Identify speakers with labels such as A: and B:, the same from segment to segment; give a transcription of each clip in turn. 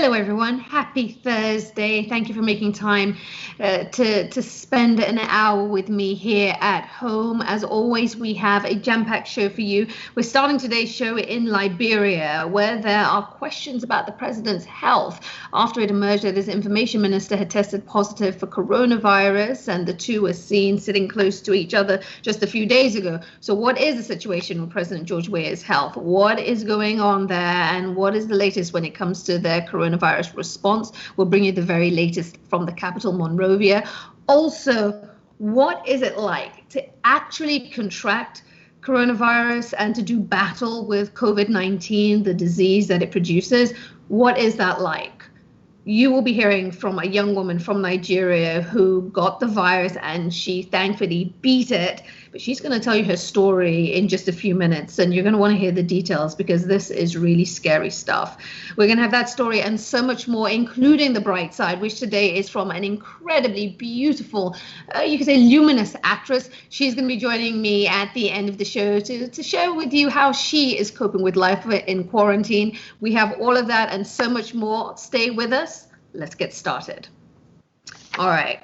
A: Hello, everyone. Happy Thursday. Thank you for making time to spend an hour with me here at home. As always, we have a jam-packed show for you. We're starting today's show in Liberia, where there are questions about the president's health after it emerged that his information minister had tested positive for coronavirus, and the two were seen sitting close to each other just a few days ago. So what is the situation with President George Weah's health? What is going on there, and what is the latest when it comes to their coronavirus response? We'll bring you the very latest from the capital, Monrovia. Also, what is it like to actually contract coronavirus and to do battle with COVID-19, the disease that it produces? What is that like? You will be hearing from a young woman from Nigeria who got the virus and she thankfully beat it. But she's going to tell you her story in just a few minutes, and you're going to want to hear the details because this is really scary stuff. We're going to have that story and so much more, including the bright side, which today is from an incredibly beautiful, you could say luminous actress. She's going to be joining me at the end of the show to share with you how she is coping with life in quarantine. We have all of that and so much more. Stay with us. Let's get started. All right.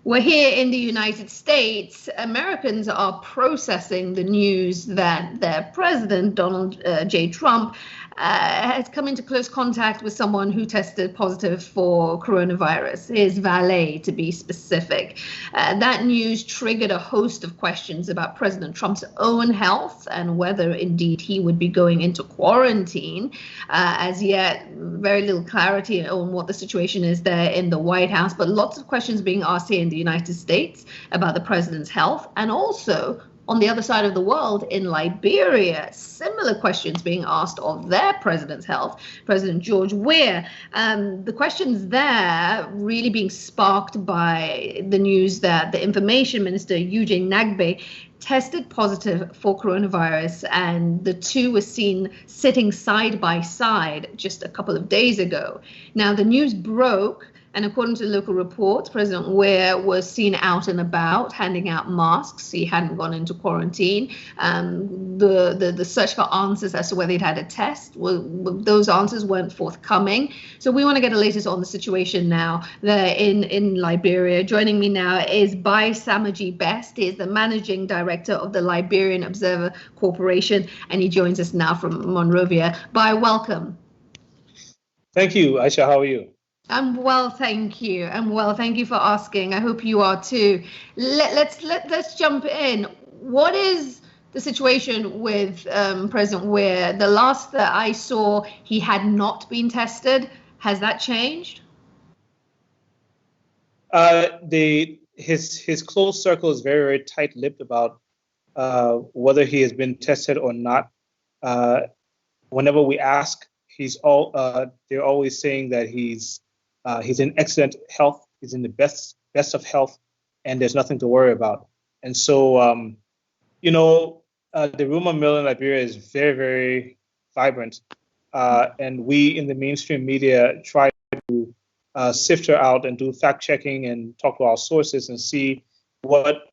A: We're here in the United States. Americans are processing the news that their president, Donald J. Trump, has come into close contact with someone who tested positive for coronavirus, his valet to be specific. That news triggered a host of questions about President Trump's own health and whether indeed he would be going into quarantine. As yet, very little clarity on what the situation is there in the White House, but lots of questions being asked here in the United States about the president's health, and also on the other side of the world in Liberia, similar questions being asked of their president's health, President George Weah. The questions there really being sparked by the news that the information minister, Eugene Nagbe, tested positive for coronavirus, and the two were seen sitting side by side just a couple of days ago. Now, the news broke, and according to local reports, President Weah was seen out and about handing out masks. He hadn't gone into quarantine. The search for answers as to whether he'd had a test, those answers weren't forthcoming. So we want to get the latest on the situation now there in Liberia. Joining me now is Bai Samaji Best. He is the managing director of the Liberian Observer Corporation, and he joins us now from Monrovia. Bai, welcome.
B: Thank you, Aisha. How are you?
A: I'm well, thank you. I'm well, thank you for asking. I hope you are too. Let's jump in. What is the situation with President Weah? The last that I saw, he had not been tested. Has that changed?
B: His close circle is very, very tight-lipped about whether he has been tested or not. Whenever we ask, they're always saying that he's in excellent health. He's in the best of health, and there's nothing to worry about. And so, the rumor mill in Liberia is very, very vibrant. And we in the mainstream media try to sift her out and do fact checking and talk to our sources and see what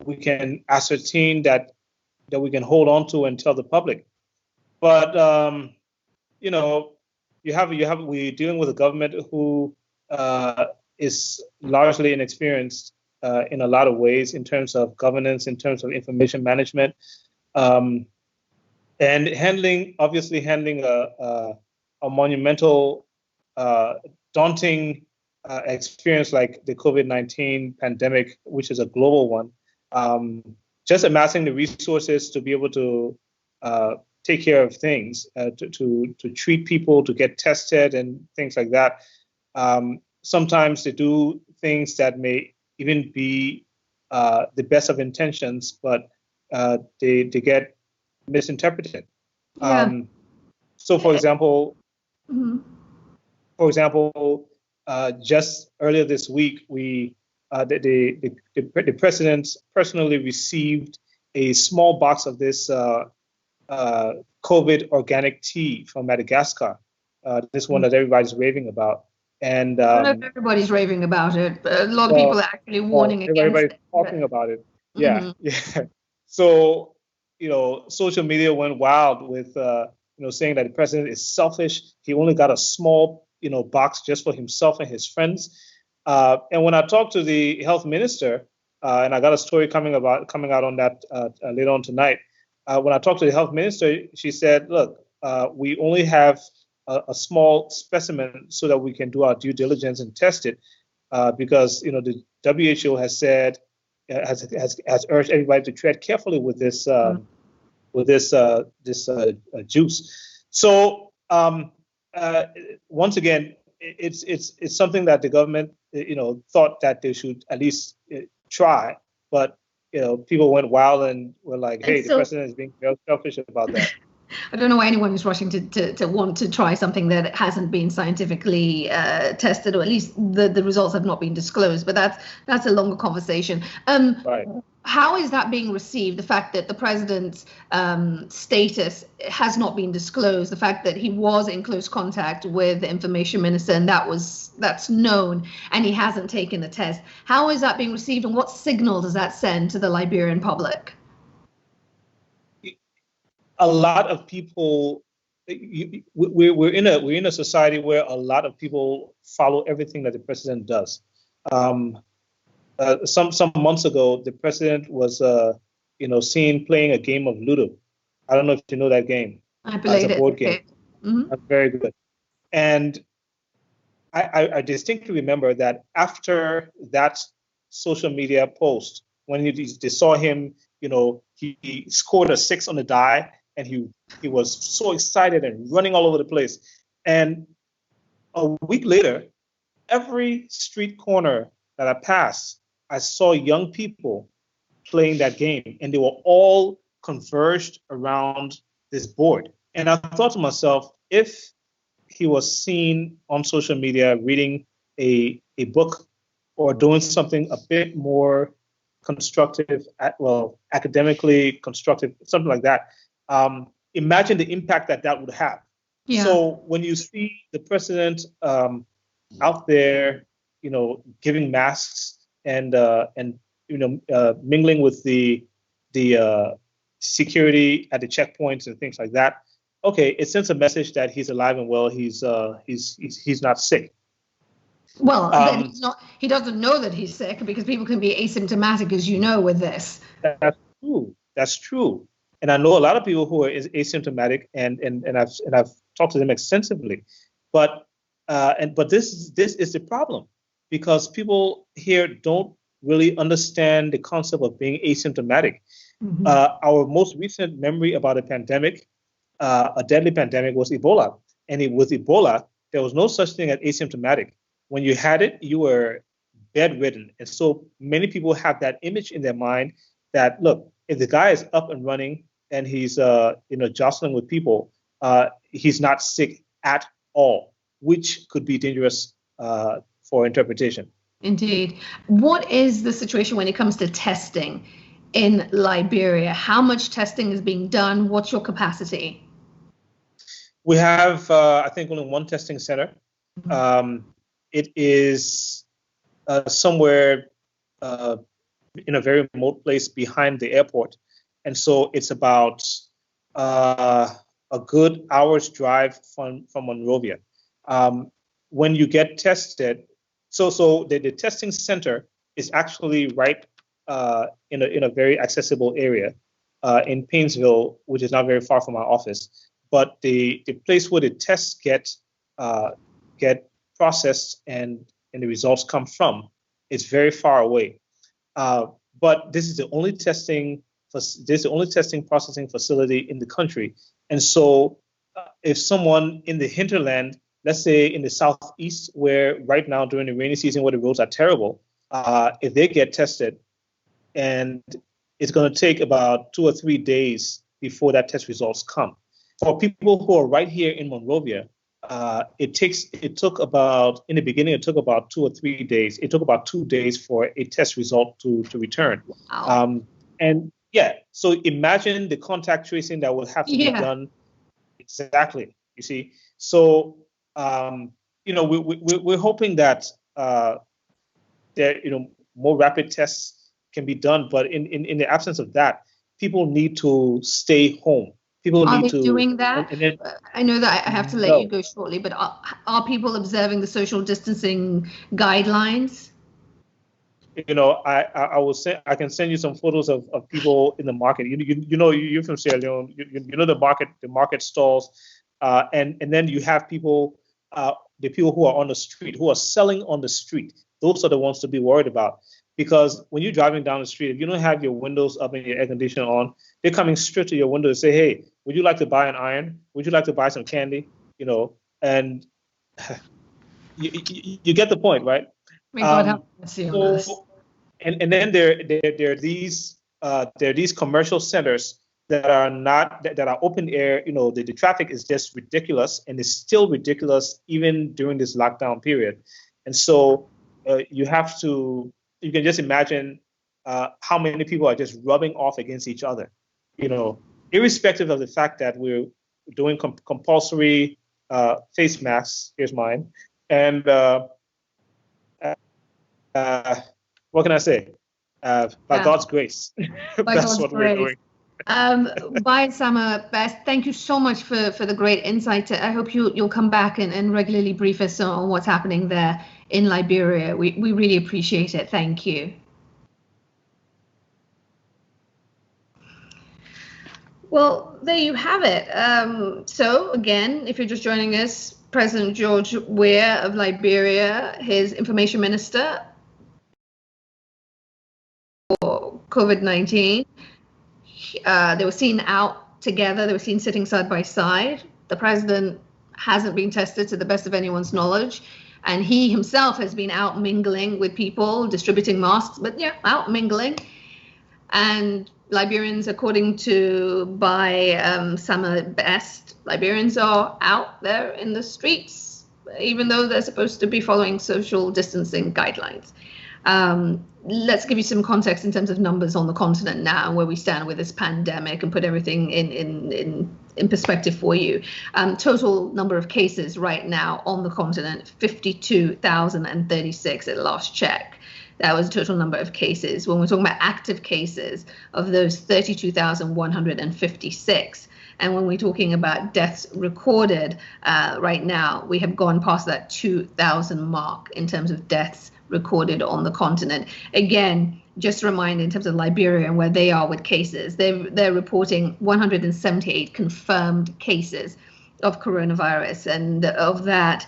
B: we can ascertain that we can hold on to and tell the public. But we're dealing with a government who is largely inexperienced in a lot of ways in terms of governance, in terms of information management, and handling a monumental, daunting experience like the COVID-19 pandemic, which is a global one. Just amassing the resources to be able to take care of things, to treat people, to get tested and things like that. Sometimes they do things that may even be the best of intentions, but they get misinterpreted.
A: Yeah.
B: So, for example, just earlier this week, the president personally received a small box of this COVID organic tea from Madagascar. This one that everybody's raving about. And
A: I don't know if everybody's raving about it, but a lot of people are actually warning against
B: everybody's
A: it.
B: talking about it. Yeah, yeah. So, social media went wild with saying that the president is selfish. He only got a small, box just for himself and his friends. And when I talked to the health minister, and I got a story coming out on that later on tonight. When I talked to the health minister, she said, "Look, we only have a small specimen so that we can do our due diligence and test it, because the WHO has said has urged everybody to tread carefully with this juice." So once again, it's something that the government thought that they should at least try, but people went wild and were like, "Hey, the president is being very selfish about that."
A: I don't know why anyone is rushing to want to try something that hasn't been scientifically tested, or at least the results have not been disclosed. But that's a longer conversation.
B: Right.
A: How is that being received? The fact that the president's status has not been disclosed, the fact that he was in close contact with the information minister, and that's known, and he hasn't taken the test. How is that being received, and what signal does that send to the Liberian public?
B: A lot of people, we're in a society where a lot of people follow everything that the president does. Some months ago, the president was seen playing a game of Ludo. I don't know if you know that game.
A: I played it.
B: It's a board game.
A: Okay. Mm-hmm.
B: Very good. And I distinctly remember that after that social media post, when they saw him, he scored a 6 on the die, and he was so excited and running all over the place. And a week later, every street corner that I passed, I saw young people playing that game, and they were all converged around this board. And I thought to myself, if he was seen on social media reading a book or doing something a bit more constructive, academically constructive, something like that, imagine the impact that would have. Yeah. So when you see the president out there, giving masks and mingling with the security at the checkpoints and things like that, okay, it sends a message that he's alive and well. He's not sick.
A: Well, then he doesn't know that he's sick, because people can be asymptomatic, as you know, with this.
B: That's true. And I know a lot of people who are asymptomatic, and I've talked to them extensively. But this is the problem, because people here don't really understand the concept of being asymptomatic. Mm-hmm. Our most recent memory about a pandemic, a deadly pandemic, was Ebola. And with Ebola, there was no such thing as asymptomatic. When you had it, you were bedridden. And so many people have that image in their mind that, look, if the guy is up and running and he's jostling with people, he's not sick at all, which could be dangerous for interpretation.
A: Indeed. What is the situation when it comes to testing in Liberia? How much testing is being done? What's your capacity?
B: We have, I think, only one testing center. Mm-hmm. It is somewhere in a very remote place behind the airport. And so it's about a good hour's drive from Monrovia. When you get tested, so the testing center is actually right in a very accessible area in Painesville, which is not very far from our office. But the place where the tests get processed and the results come from is very far away. But this is the only testing processing facility in the country. And so if someone in the hinterland, let's say in the southeast, where right now during the rainy season where the roads are terrible, if they get tested, and it's going to take about 2 or 3 days before that test results come. For people who are right here in Monrovia, it took about 2 or 3 days. It took about 2 days for a test result to return. Wow. And yeah, so imagine the contact tracing that will have to be done. Exactly. You see, so we're hoping that there more rapid tests can be done, but in the absence of that, people need to stay home. People
A: Are
B: need
A: they
B: to,
A: doing that?
B: and then
A: I know that I have to let you
B: no,
A: go shortly, but are people observing the social distancing guidelines?
B: I will send, I can send you some photos of people in the market. You're from Sierra Leone. You know the market stalls, and then you have people, the people who are on the street, who are selling on the street. Those are the ones to be worried about, because when you're driving down the street, if you don't have your windows up and your air conditioner on, they're coming straight to your window to say, "Hey, would you like to buy an iron? Would you like to buy some candy?" And you get the point, right?
A: May God have
B: Um,
A: mercy on us.
B: so and then there are these commercial centers that are not that are open air. The traffic is just ridiculous, and it's still ridiculous even during this lockdown period. And so you can just imagine how many people are just rubbing off against each other, you know irrespective of the fact that we're doing compulsory face masks. Here's mine. And uh, what can I say? By
A: Yeah,
B: God's grace,
A: by
B: that's
A: God's
B: what we're
A: grace.
B: doing.
A: Bye, Summer Best. Thank you so much for the great insight. I hope you'll come back and regularly brief us on what's happening there in Liberia. We really appreciate it. Thank you. Well, there you have it. So again, if you're just joining us, President George Weah of Liberia, his information minister for COVID-19, they were seen out together. They were seen sitting side by side. The president hasn't been tested to the best of anyone's knowledge. And he himself has been out mingling with people, distributing masks, but yeah, out mingling. And Liberians, according to Summer Best, Liberians are out there in the streets, even though they're supposed to be following social distancing guidelines. Let's give you some context in terms of numbers on the continent now and where we stand with this pandemic, and put everything in perspective for you. Total number of cases right now on the continent, 52,036 at last check. That was the total number of cases. When we're talking about active cases, of those 32,156. And when we're talking about deaths recorded right now, we have gone past that 2,000 mark in terms of deaths recorded on the continent. Again, just a reminder in terms of Liberia and where they are with cases, they're reporting 178 confirmed cases of coronavirus, and of that,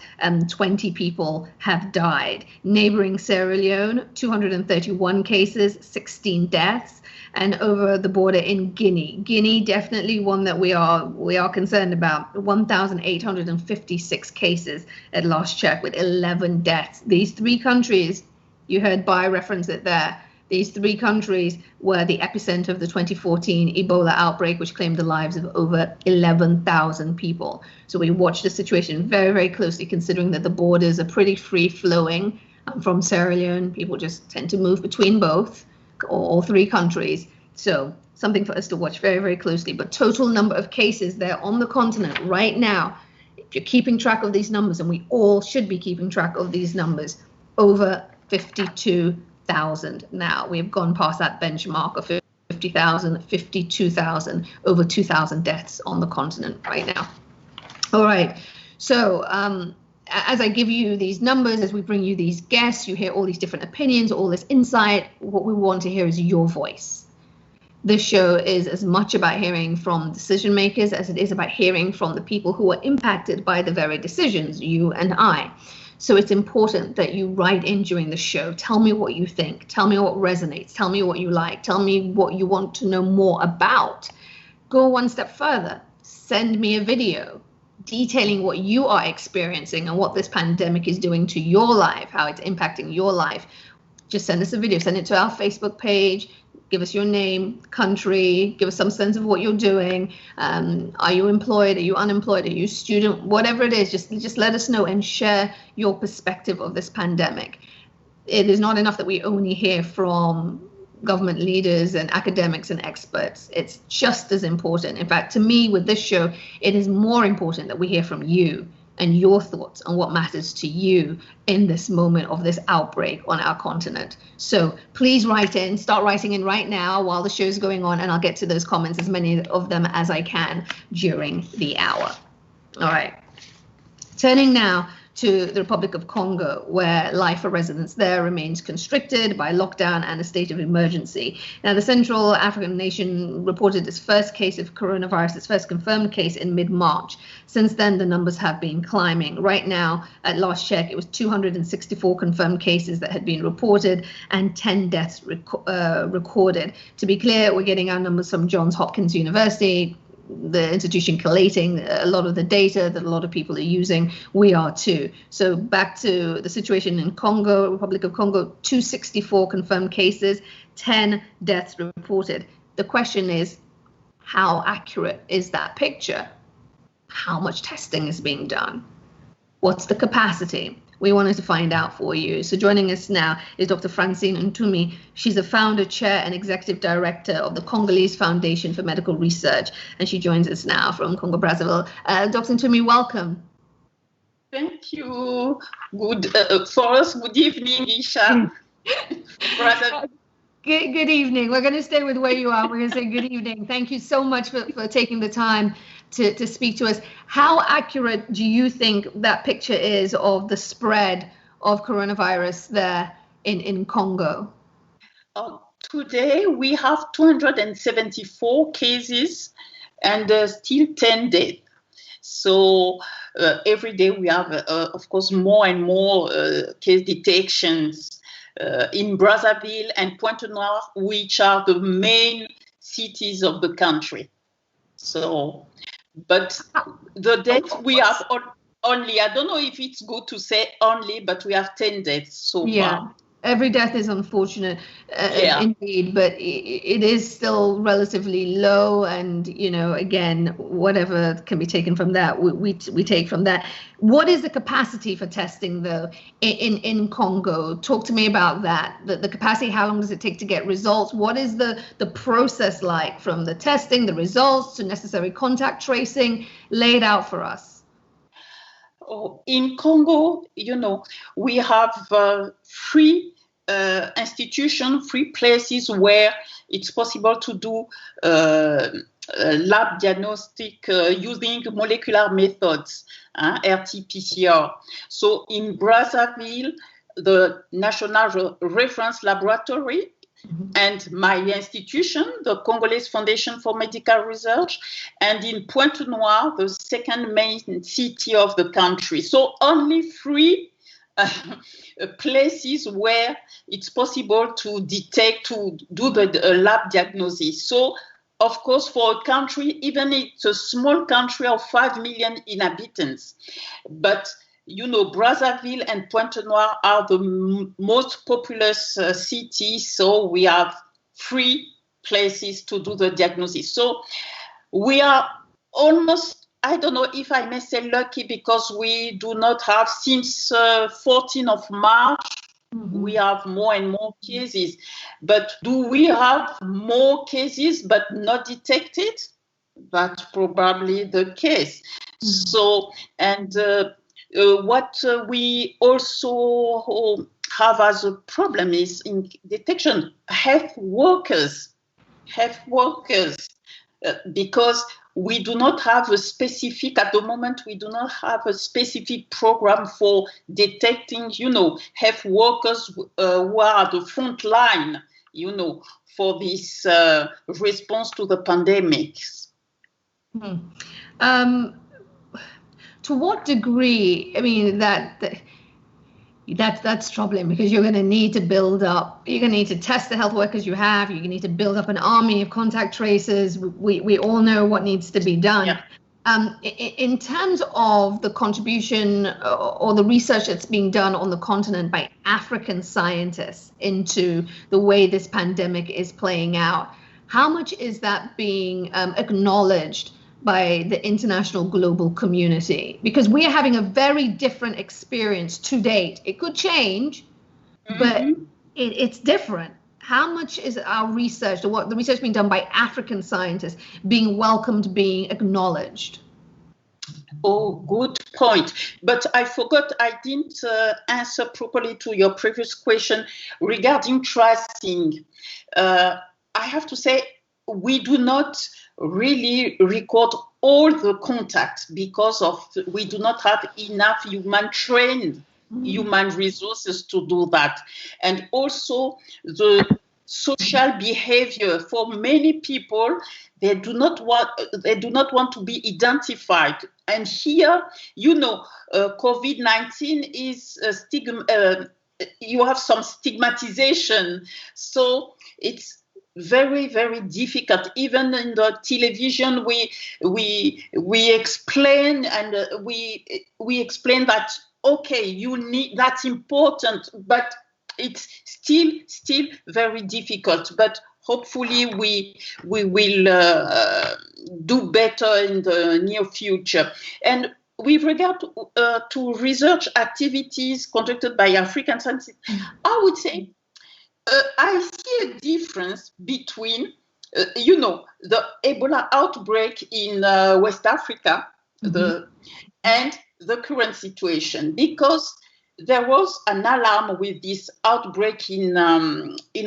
A: 20 people have died. Neighboring Sierra Leone, 231 cases, 16 deaths. And over the border in Guinea, definitely one that we are concerned about, 1,856 cases at last check, with 11 deaths. These three countries, you heard Bai reference it there, these three countries were the epicenter of the 2014 Ebola outbreak, which claimed the lives of over 11,000 people. So we watch the situation very, very closely, considering that the borders are pretty free-flowing from Sierra Leone. People just tend to move between both, all three countries. So something for us to watch very, very closely. But total number of cases there on the continent right now, if you're keeping track of these numbers, and we all should be keeping track of these numbers, over 52,000 now. We have gone past that benchmark of 50,000, 52,000, over 2,000 deaths on the continent right now. All right. So as I give you these numbers, as we bring you these guests, you hear all these different opinions, all this insight. What we want to hear is your voice. This show is as much about hearing from decision makers as it is about hearing from the people who are impacted by the very decisions, you and I. So it's important that you write in during the show. Tell me what you think. Tell me what resonates. Tell me what you like. Tell me what you want to know more about. Go one step further. Send me a video detailing what you are experiencing and what this pandemic is doing to your life, how it's impacting your life. Just send us a video. Send it to our Facebook page. Give us your name, country, give us some sense of what you're doing. Are you employed? Are you unemployed? Are you a student? Whatever it is, just let us know and share your perspective of this pandemic. It is not enough that we only hear from government leaders and academics and experts. It's just as important. In fact, to me, with this show, it is more important that we hear from you. and your thoughts on what matters to you in this moment of this outbreak on our continent. So please start writing in right now while the show is going on, and I'll get to those comments, as many of them as I can during the hour. All right. Turning now to the Republic of Congo, where life for residents there remains constricted by lockdown and a state of emergency. Now, the Central African nation reported its first case of coronavirus, its first confirmed case, in mid-March. Since then, the numbers have been climbing. Right now, at last check, it was 264 confirmed cases that had been reported and 10 deaths recorded. To be clear, we're getting our numbers from Johns Hopkins University, the institution collating a lot of the data that a lot of people are using. We are too. So back to the situation in Congo, Republic of Congo, 264 confirmed cases, 10 deaths reported. The question is, how accurate is that picture? How much testing is being done? What's the capacity? We wanted to find out for you. So joining us now is Dr. Francine Ntumi. She's a founder, chair, and executive director of the Congolese Foundation for Medical Research, and she joins us now from Congo Brazzaville. Dr. Ntumi, welcome.
C: Thank you. Good evening, Isha.
A: Good evening. We're going to stay with where you are. We're going to say good evening. Thank you so much for taking the time to speak to us. How accurate do you think that picture is of the spread of coronavirus there in Congo?
C: Today we have 274 cases and still 10 deaths. So every day we have, of course, more and more case detections in Brazzaville and Pointe-Noire, which are the main cities of the country. So, but the deaths we have only, I don't know if it's good to say only, but we have 10 deaths so far.
A: Every death is unfortunate, indeed, but it is still relatively low. And, again, whatever can be taken from that, we take from that. What is the capacity for testing, though, in Congo? Talk to me about that. The capacity, how long does it take to get results? What is the process like from the testing, the results, to necessary contact tracing? Lay it out for us.
C: In Congo, we have free institutions, free places where it's possible to do lab diagnostic using molecular methods, RT-PCR. So in Brazzaville, the National Reference Laboratory, and my institution, the Congolese Foundation for Medical Research, and in Pointe-Noire, the second main city of the country. So only three places where it's possible to detect, to do the lab diagnosis. So, of course, for a country, even it's a small country of 5 million inhabitants, but Brazzaville and Pointe-Noire are the most populous cities, so we have 3 places to do the diagnosis. So we are almost, I don't know if I may say lucky, because we do not have, since 14th of March, we have more and more cases. But do we have more cases but not detected? That's probably the case. So, and what we also have as a problem is in detection, health workers, because we do not have a specific, at the moment, we do not have a specific program for detecting, health workers who are at the front line, for this response to the pandemics.
A: To what degree, I mean, that's troubling, because you're going to need to build up, you're going to need to test the health workers you have, you're going to need to build up an army of contact tracers. We all know what needs to be done. Yeah. In terms of the contribution or the research that's being done on the continent by African scientists into the way this pandemic is playing out, how much is that being acknowledged by the international global community? Because we are having a very different experience to date. It could change, but it's different. How much is our research, or what the research being done by African scientists, being welcomed, being acknowledged?
C: Oh, good point. But I forgot, I didn't answer properly to your previous question regarding tracing. I have to say, we do not really record all the contacts because we do not have enough trained human resources to do that. And also the social behavior for many people, they do not want to be identified. And here, COVID-19 is a stigma. You have some stigmatization, so it's very, very difficult. Even in the television, we explain, and we explain that that's important, but it's still very difficult. But hopefully we will do better in the near future. And with regard to research activities conducted by African scientists, I would say I see a difference between, the Ebola outbreak in West Africa and the current situation, because there was an alarm with this outbreak in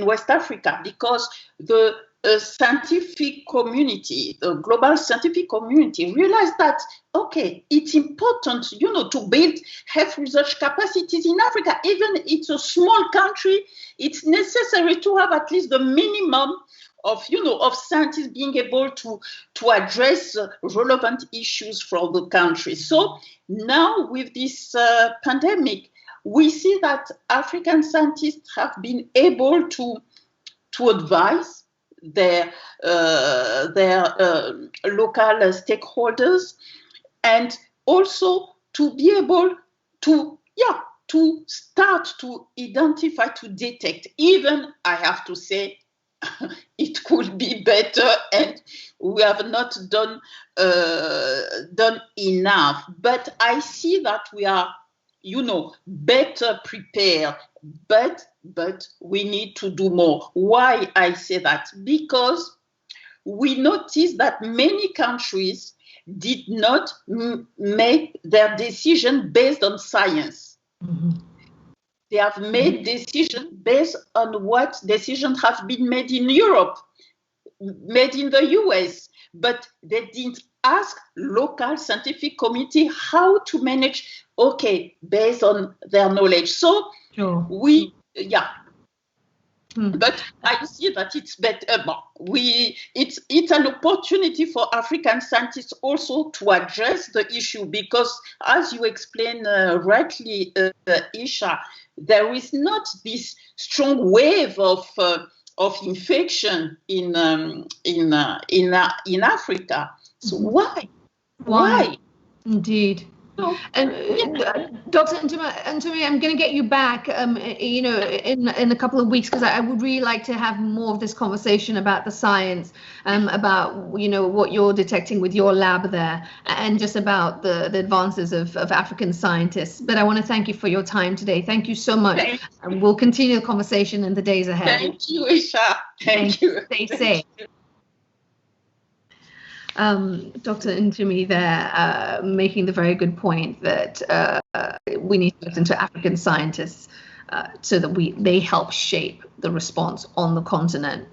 C: West Africa, because the scientific community, the global scientific community, realized that, it's important, to build health research capacities in Africa. Even it's a small country, it's necessary to have at least the minimum of scientists being able to address relevant issues for the country. So now with this pandemic, we see that African scientists have been able to advise their local stakeholders, and also to be able to start to identify, to detect. Even, I have to say, it could be better, and we have not done enough. But I see that we are, better prepared. But we need to do more. Why I say that? Because we notice that many countries did not make their decision based on science. They have made decisions based on what decisions have been made in Europe, made in the US, but they didn't ask local scientific community how to manage, based on their knowledge. So but I see that it's better. It's an opportunity for African scientists also to address the issue, because, as you explained rightly, Isha, there is not this strong wave of infection in Africa. So why?
A: Indeed. And Dr. Ntumi, I'm going to get you back, in a couple of weeks, because I would really like to have more of this conversation about the science, about what you're detecting with your lab there, and just about the advances of African scientists. But I want to thank you for your time today. Thank you so much, and we'll continue the conversation in the days ahead.
C: Thank you, Isha. Thank you.
A: Stay safe. Dr. Ntumi there, making the very good point that we need to listen to African scientists so that they help shape the response on the continent.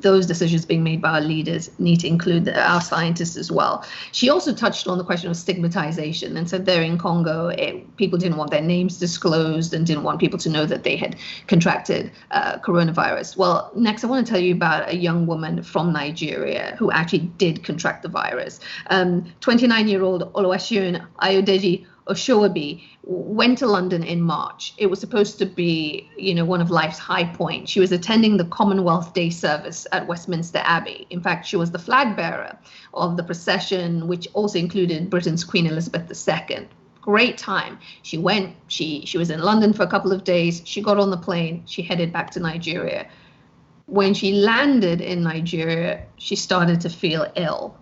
A: Those decisions being made by our leaders need to include our scientists as well. She also touched on the question of stigmatization, and said there in Congo, people didn't want their names disclosed and didn't want people to know that they had contracted coronavirus. Well, next I want to tell you about a young woman from Nigeria who actually did contract the virus. 29-year-old Oluwaseun Ayodeji Oshowabi went to London in March. It was supposed to be, one of life's high points. She was attending the Commonwealth Day service at Westminster Abbey. In fact, she was the flag bearer of the procession, which also included Britain's Queen Elizabeth II. Great time. She went, she was in London for a couple of days. She got on the plane. She headed back to Nigeria. When she landed in Nigeria, she started to feel ill.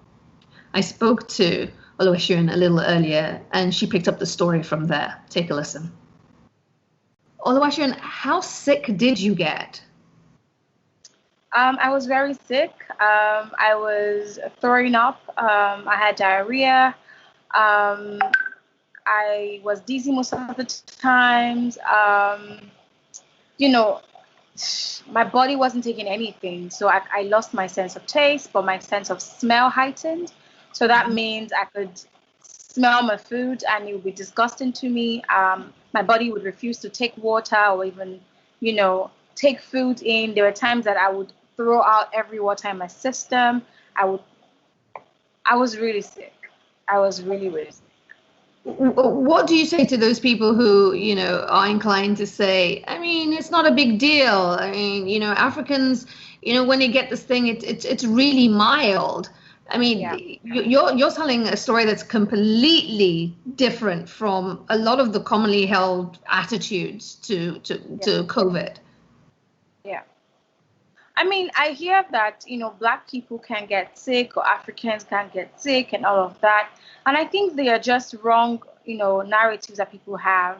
A: I spoke to Oluwaseun a little earlier, and she picked up the story from there. Take a listen. Oluwaseun, how sick did you get?
D: I was very sick. I was throwing up. I had diarrhea. I was dizzy most of the times. You know, my body wasn't taking anything. So I lost my sense of taste, but my sense of smell heightened. So that means I could smell my food and it would be disgusting to me. My body would refuse to take water or even, take food in. There were times that I would throw out every water in my system. I was really sick. I was really, really sick.
A: What do you say to those people who, are inclined to say, I mean, it's not a big deal. I mean, Africans, when they get this thing, it's really mild. I mean, you're telling a story that's completely different from a lot of the commonly held attitudes to COVID.
D: Yeah. I mean, I hear that, Black people can get sick or Africans can get sick and all of that. And I think they are just wrong, narratives that people have.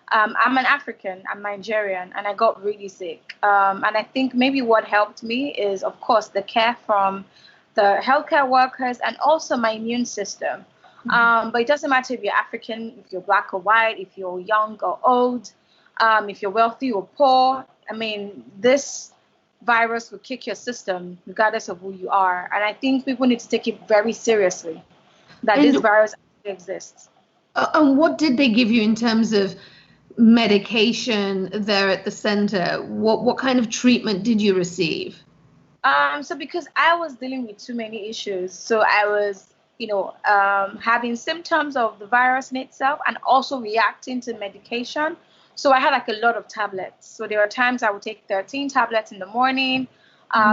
D: I'm an African, I'm Nigerian, and I got really sick. And I think maybe what helped me is, of course, the care from the healthcare workers and also my immune system. But it doesn't matter if you're African, if you're Black or white, if you're young or old, if you're wealthy or poor. I mean, this virus will kick your system regardless of who you are. And I think people need to take it very seriously that this virus actually exists.
A: And what did they give you in terms of medication there at the center? What kind of treatment did you receive?
D: So because I was dealing with too many issues, so I was, having symptoms of the virus in itself and also reacting to medication. So I had like a lot of tablets. So there were times I would take 13 tablets in the morning,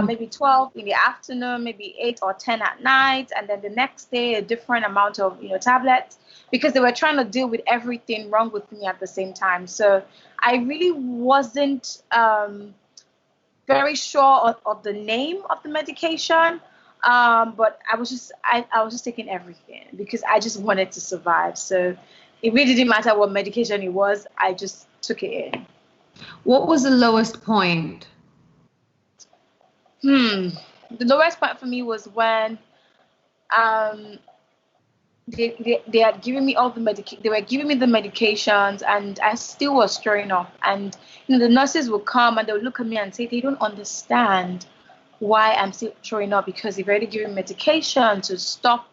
D: maybe 12 in the afternoon, maybe 8 or 10 at night. And then the next day, a different amount of, tablets, because they were trying to deal with everything wrong with me at the same time. So I really wasn't very sure of the name of the medication. But I was just taking everything because I just wanted to survive. So it really didn't matter what medication it was. I just took it in.
A: What was the lowest point?
D: The lowest point for me was when they had given me all the they were giving me the medications and I still was throwing up. And the nurses would come and they would look at me and say they don't understand why I'm still throwing up because they've already given me medication to stop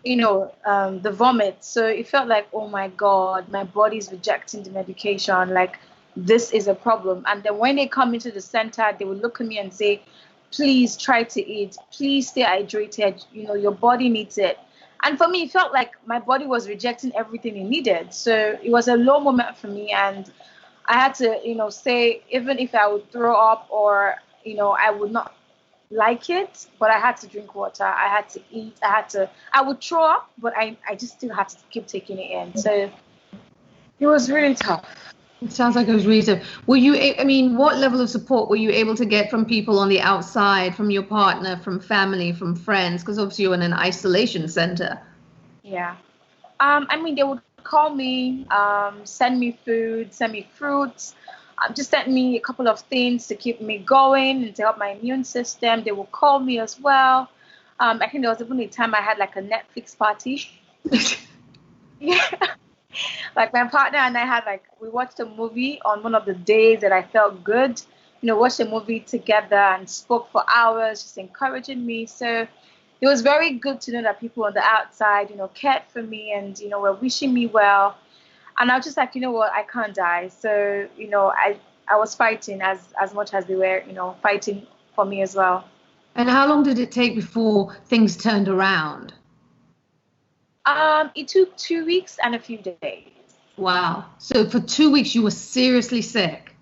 D: the vomit. So it felt like, oh my God, my body's rejecting the medication. Like, this is a problem. And then when they come into the center, they will look at me and say, please try to eat. Please stay hydrated. Your body needs it. And for me, it felt like my body was rejecting everything it needed. So it was a low moment for me. And I had to, say, even if I would throw up or, I would not like it, but I had to drink water. I had to eat. I would throw up, but I just still had to keep taking it in. So it was really tough.
A: It sounds like it was really tough. What level of support were you able to get from people on the outside, from your partner, from family, from friends? Because obviously you're in an isolation center.
D: Yeah. They would call me, send me food, send me fruits. Just sent me a couple of things to keep me going and to help my immune system. They will call me as well. I think there was even a time I had like a Netflix party. Yeah. Like my partner and I we watched a movie on one of the days that I felt good. Watched a movie together and spoke for hours, just encouraging me. So it was very good to know that people on the outside, cared for me and, were wishing me well. And I was just like, I can't die. So, I was fighting as much as they were, fighting for me as well.
A: And how long did it take before things turned around?
D: It took 2 weeks and a few days.
A: Wow. So for 2 weeks, you were seriously sick?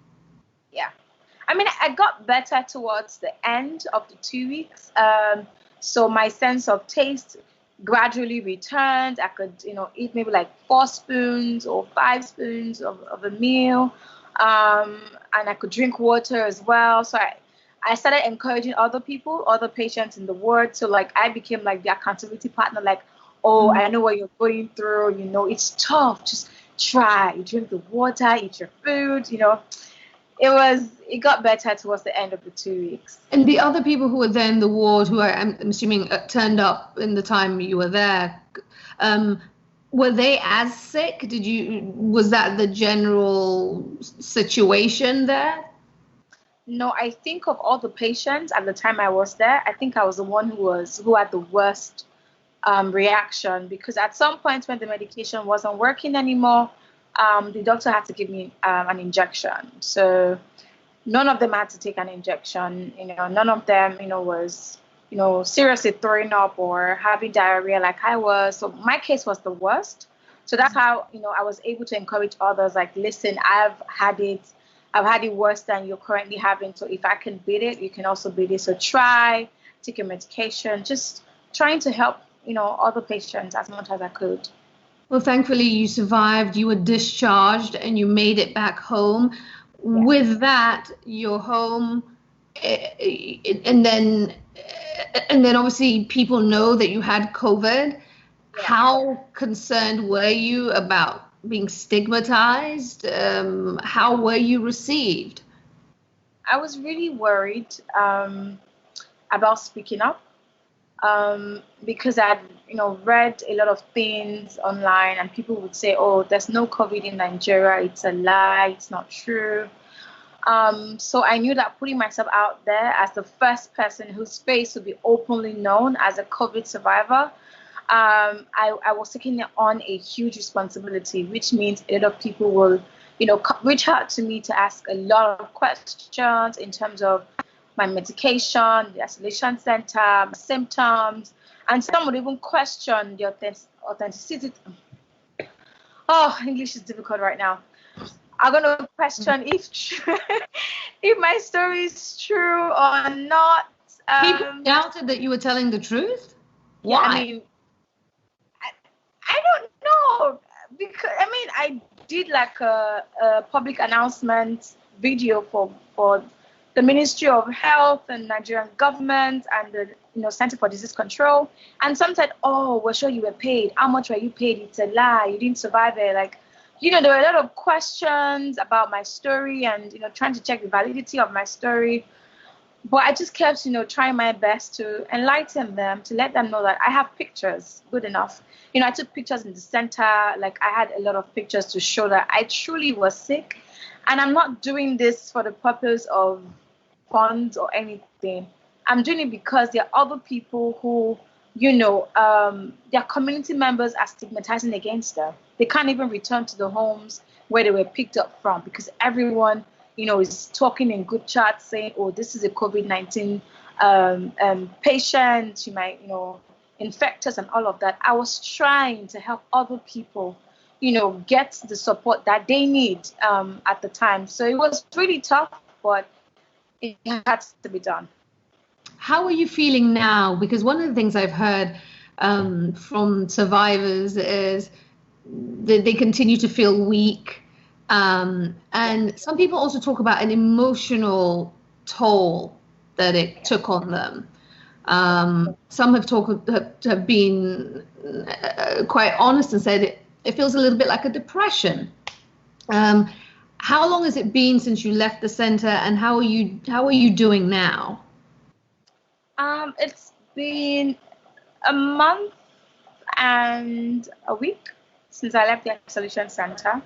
D: Yeah. I got better towards the end of the 2 weeks. So my sense of taste gradually returned. I could, eat maybe like 4 spoons or 5 spoons of a meal. And I could drink water as well. So I started encouraging other people, other patients in the ward. So like I became like the accountability partner, like, oh, I know what you're going through. It's tough. Just try. Drink the water, eat your food, It got better towards the end of the 2 weeks.
A: And the other people who were there in the ward, who I'm assuming turned up in the time you were there, Were they as sick? Was that the general situation there?
D: No, I think of all the patients at the time I was there, I think I was the one who had the worst reaction, because at some point when the medication wasn't working anymore, the doctor had to give me an injection. So none of them had to take an injection. None of them, was, seriously throwing up or having diarrhea like I was. So my case was the worst. So that's how, I was able to encourage others, like, listen, I've had it worse than you're currently having. So if I can beat it, you can also beat it. So try, take your medication, just trying to help, other patients as much as I could.
A: Well, thankfully you survived, you were discharged, and you made it back home. Yeah. With that, you're home, and then obviously people know that you had COVID. Yeah. How concerned were you about being stigmatized? How were you received?
D: I was really worried about speaking up, because I'd read a lot of things online, and people would say, oh, there's no COVID in Nigeria, it's a lie, it's not true. So I knew that putting myself out there as the first person whose face would be openly known as a COVID survivor, I was taking on a huge responsibility, which means a lot of people will, reach out to me to ask a lot of questions in terms of my medication, the isolation center, my symptoms, and some would even question the authenticity. Oh, English is difficult right now. I'm going to question if my story is true or not.
A: People doubted that you were telling the truth?
D: Yeah, why? I don't know, because I did like a public announcement video for the Ministry of Health and Nigerian government and the Center for Disease Control, and some said, oh, we're sure you were paid. How much were you paid? It's a lie. You didn't survive it. Like, there were a lot of questions about my story and trying to check the validity of my story. But I just kept, trying my best to enlighten them, to let them know that I have pictures, good enough. I took pictures in the center. Like, I had a lot of pictures to show that I truly was sick. And I'm not doing this for the purpose of funds or anything. I'm doing it because there are other people who, their community members are stigmatizing against them. They can't even return to the homes where they were picked up from, because everyone is talking in group chats saying, oh, this is a COVID-19 patient, she might, infect us and all of that. I was trying to help other people, get the support that they need at the time. So it was really tough, but it had to be done.
A: How are you feeling now? Because one of the things I've heard from survivors is that they continue to feel weak. And some people also talk about an emotional toll that it took on them. Some have been quite honest and said it feels a little bit like a depression. How long has it been since you left the center, and how are you doing now?
D: It's been a month and a week since I left the isolation center.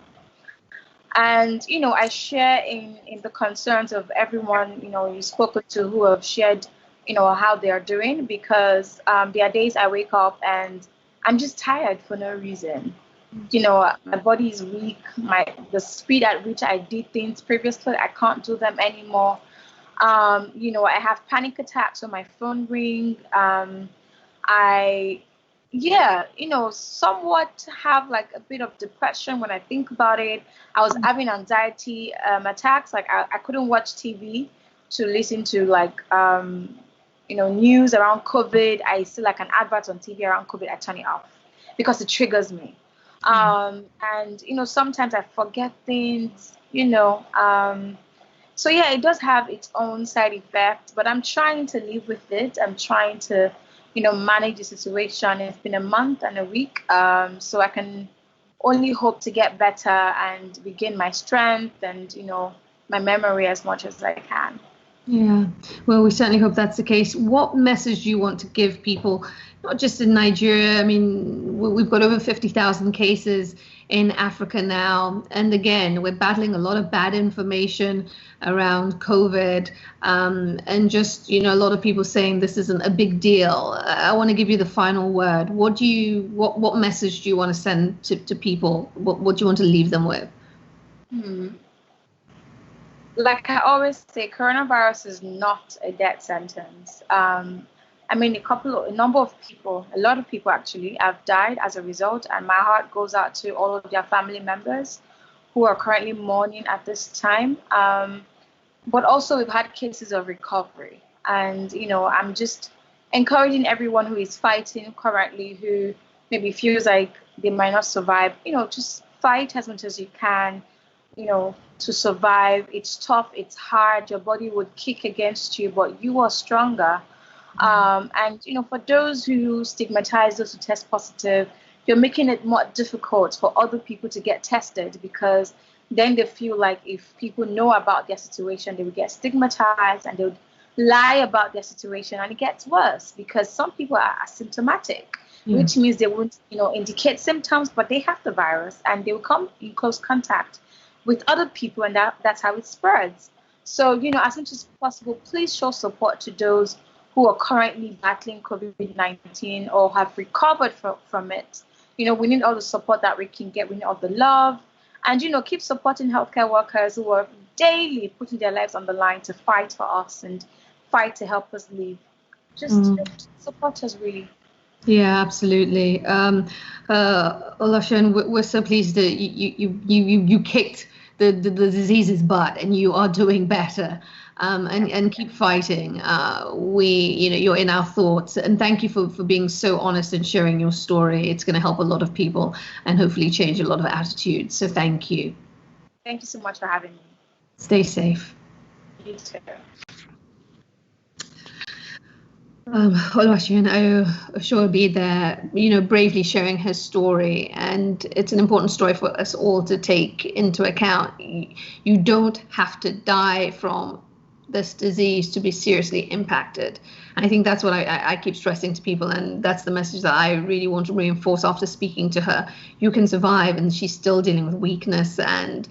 D: And, I share in the concerns of everyone, you've spoken to, who have shared, how they are doing, because there are days I wake up and I'm just tired for no reason. My body is weak. The speed at which I did things previously, I can't do them anymore. I have panic attacks when my phone rings. Somewhat have like a bit of depression when I think about it. I was having anxiety attacks. Like I couldn't watch TV to listen to news around COVID. I see like an advert on TV around COVID, I turn it off because it triggers me. And sometimes I forget things, so yeah, it does have its own side effects, but I'm trying to live with it. I'm trying to, manage the situation. It's been a month and a week, so I can only hope to get better and regain my strength and, my memory as much as I can.
A: Yeah, well, we certainly hope that's the case. What message do you want to give people, not just in Nigeria? I mean, we've got over 50,000 cases in Africa now. And again, we're battling a lot of bad information around COVID, and just, a lot of people saying this isn't a big deal. I want to give you the final word. What message do you want to send to people? What do you want to leave them with?
D: Like I always say, coronavirus is not a death sentence. I mean, a number of people, a lot of people actually have died as a result, and my heart goes out to all of their family members who are currently mourning at this time. But also we've had cases of recovery, and I'm just encouraging everyone who is fighting currently, who maybe feels like they might not survive, just fight as much as you can, to survive. It's tough, it's hard, your body would kick against you, but you are stronger. And for those who stigmatize those who test positive, you're making it more difficult for other people to get tested, because then they feel like if people know about their situation, they will get stigmatized and they would lie about their situation, and it gets worse because some people are asymptomatic, which means they won't indicate symptoms, but they have the virus and they will come in close contact with other people, and that's how it spreads. So, as much as possible, please show support to those who are currently battling COVID-19 or have recovered from it. We need all the support that we can get. We need all the love, and keep supporting healthcare workers who are daily putting their lives on the line to fight for us and fight to help us live. Just support us, really.
A: Yeah, absolutely. Olashen, we're so pleased that you kicked the disease's butt, and you are doing better. And keep fighting. You're in our thoughts, and thank you for being so honest and sharing your story. It's going to help a lot of people and hopefully change a lot of attitudes. So thank you.
D: Thank you so much for having me.
A: Stay safe.
D: You too.
A: Olashen Ayosobi there, bravely sharing her story, and it's an important story for us all to take into account. You don't have to die from this disease to be seriously impacted. And I think that's what I keep stressing to people, and that's the message that I really want to reinforce after speaking to her. You can survive, and she's still dealing with weakness and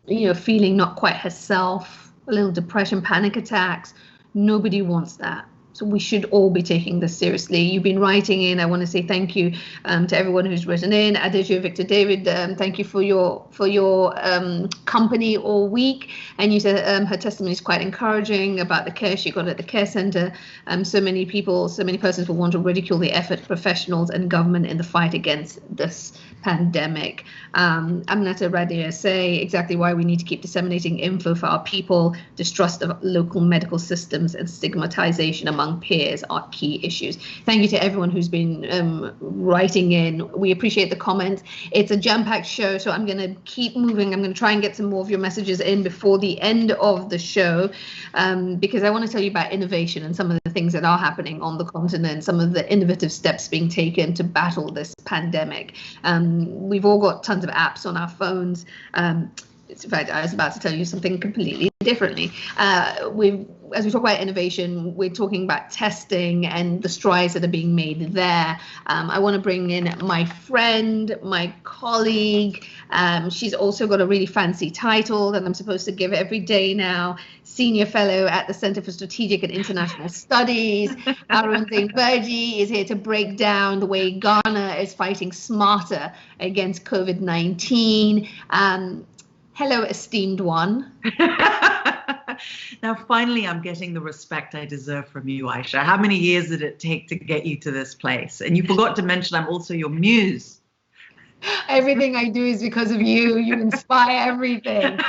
A: feeling not quite herself, a little depression, panic attacks. Nobody wants that. So we should all be taking this seriously. You've been writing in. I want to say thank you to everyone who's written in. Adejo, Victor, David, thank you for your company all week. And you said her testimony is quite encouraging about the care she got at the care center. So many persons will want to ridicule the effort of professionals and government in the fight against this pandemic. Aminata Radia say exactly why we need to keep disseminating info for our people. Distrust of local medical systems and stigmatization among peers are key issues. Thank you to everyone who's been writing in. We appreciate the comments. It's a jam-packed show, so I'm going to keep moving. I'm going to try and get some more of your messages in before the end of the show, because I want to tell you about innovation and some of the things that are happening on the continent, some of the innovative steps being taken to battle this pandemic. We've all got tons of apps on our phones. In fact, I was about to tell you something completely differently. As we talk about innovation, we're talking about testing and the strides that are being made there. I want to bring in my friend, my colleague. She's also got a really fancy title that I'm supposed to give every day now. Senior Fellow at the Center for Strategic and International Studies. Arun Zainberji is here to break down the way Ghana is fighting smarter against COVID-19. Hello, esteemed one.
E: Now, finally, I'm getting the respect I deserve from you, Aisha. How many years did it take to get you to this place? And you forgot to mention I'm also your muse.
A: Everything I do is because of you. You inspire everything.